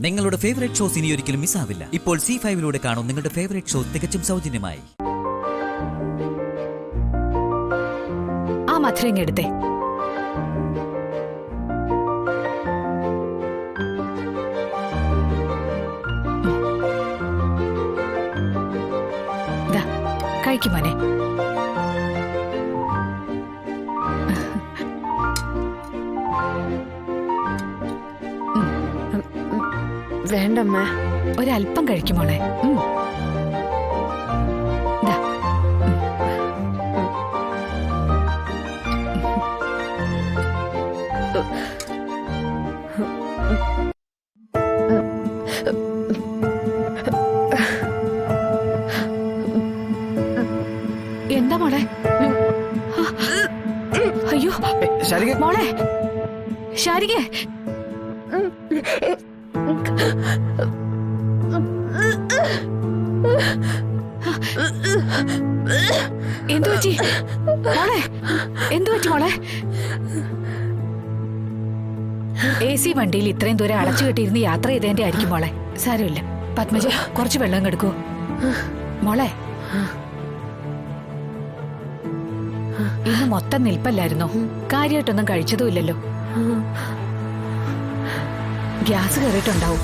നിങ്ങളുടെ favourite shows ഇനി ഒരിക്കലും മിസ്സാവില്ല. ഇപ്പോൾ C5 കാണും നിങ്ങളുടെ ഫേവറേറ്റ് ഷോ തികച്ചും സൗജന്യമായി. ആ മധുരം എടുത്തേ. കഴിക്കും മോനെ. വേണ്ടമ്മ, ഒരല്പം കഴിക്കും മോളെ. എന്താ മോളെ? അയ്യോ മോളെ, ശാരികേ, എന്തു പറ്റി മോളെ? എന്തു പറ്റി മോളെ? AC വണ്ടിയിൽ ഇത്രയും ദൂരം അടച്ചു കെട്ടിയിരുന്ന് യാത്ര ചെയ്തതിന്റെ ആയിരിക്കും മോളെ. സാരമില്ല. പത്മജ, കുറച്ച് വെള്ളം കെടുക്കൂ മോളെ. ഇന്ന് മൊത്തം നിൽപ്പല്ലായിരുന്നോ? കാര്യമായിട്ടൊന്നും കഴിച്ചതുമില്ലല്ലോ. ഗ്യാസ് കയറിയിട്ടുണ്ടാവും.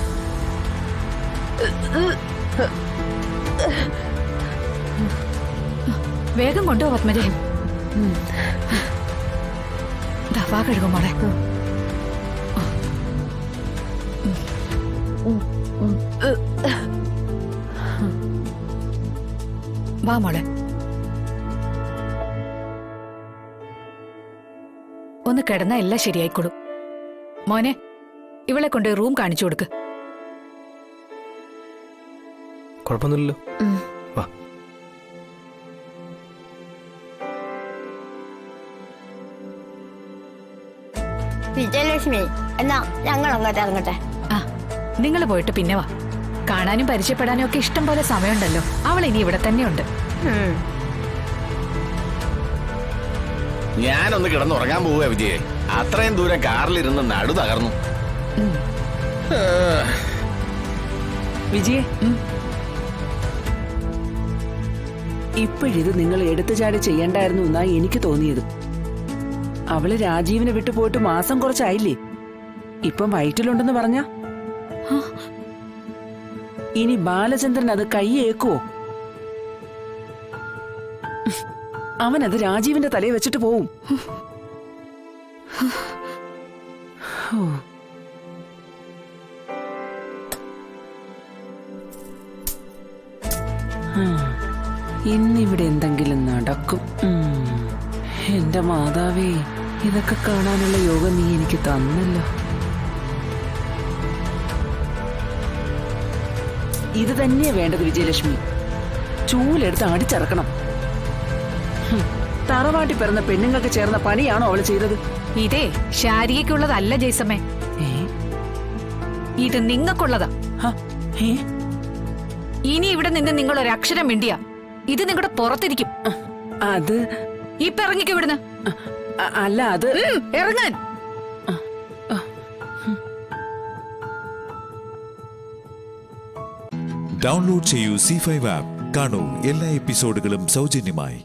വേഗം കൊണ്ടുപോ പത്മജ. ദവാ കഴുകും മോളെ. വാ മോളെ. ഒന്ന് കിടന്ന എല്ലാം ശരിയായിക്കോളും. മോനെ, ഇവളെ കൊണ്ട് റൂം കാണിച്ചു കൊടുക്ക്. കുഴപ്പമൊന്നുമില്ലല്ലോ. വാ. വിജയലക്ഷ്മി, എന്നാ ഞങ്ങൾ അങ്ങോട്ട് ഇറങ്ങട്ടെ. ആ, നിങ്ങൾ പോയിട്ട് പിന്നെ വാ. കാണാനും പരിചയപ്പെടാനും ഒക്കെ ഇഷ്ടം പോലെ സമയമുണ്ടല്ലോ. അവൾ ഇനി ഇവിടെ തന്നെയുണ്ട്. ഞാനൊന്ന് കിടന്നുറങ്ങാൻ പോവുക വിജയെ. അത്രയും ദൂരം കാറിലിരുന്ന് നടു തകർന്നു. വിജയേ, ഇപ്പോഴിത് നിങ്ങൾ എടുത്തു ചാടി ചെയ്യണ്ടായിരുന്നു എന്നാ എനിക്ക് തോന്നിയത്. അവള് രാജീവിനെ വിട്ടു പോയിട്ട് മാസം കുറച്ചായില്ലേ? ഇപ്പം വയറ്റിലുണ്ടെന്ന് പറഞ്ഞ ഇനി ബാലചന്ദ്രൻ അത് കൈയേക്കുവോ? അവനത് രാജീവിന്റെ തലയെ വെച്ചിട്ട് പോവും. ഇന്നിവിടെ എന്തെങ്കിലും നടക്കും. എന്റെ മാതാവേ, ഇതൊക്കെ കാണാനുള്ള യോഗം നീ എനിക്ക് തന്നല്ലോ. ഇത് തന്നെയാ വേണ്ടത് വിജയലക്ഷ്മി. ചൂലെടുത്ത് അടിച്ചറക്കണം. തറവാട്ടി പിറന്ന പെണ്ണുങ്ങൾക്ക് ചേർന്ന പണിയാണോ അവള് ചെയ്തത്? ഇതേ ശാരികയ്ക്കുള്ളതല്ല ജയ്സമ്മേ, ഇത് നിങ്ങൾക്കുള്ളതാ. ഇനി ഇവിടെ നിന്ന് നിങ്ങൾ ഒരു അക്ഷരം മിണ്ടിയ ഇത് നിങ്ങളുടെ പുറത്തിരിക്കും. അത് ഇപ്പൊ ഇറങ്ങിക്കോ ഇവിടുന്ന്. അല്ല, അത് ഇറങ്ങാൻ. ഡൗൺലോഡ് ചെയ്യൂ C5 ആപ്പ്. കാണൂ എല്ലാ എപ്പിസോഡുകളും സൗജന്യമായി.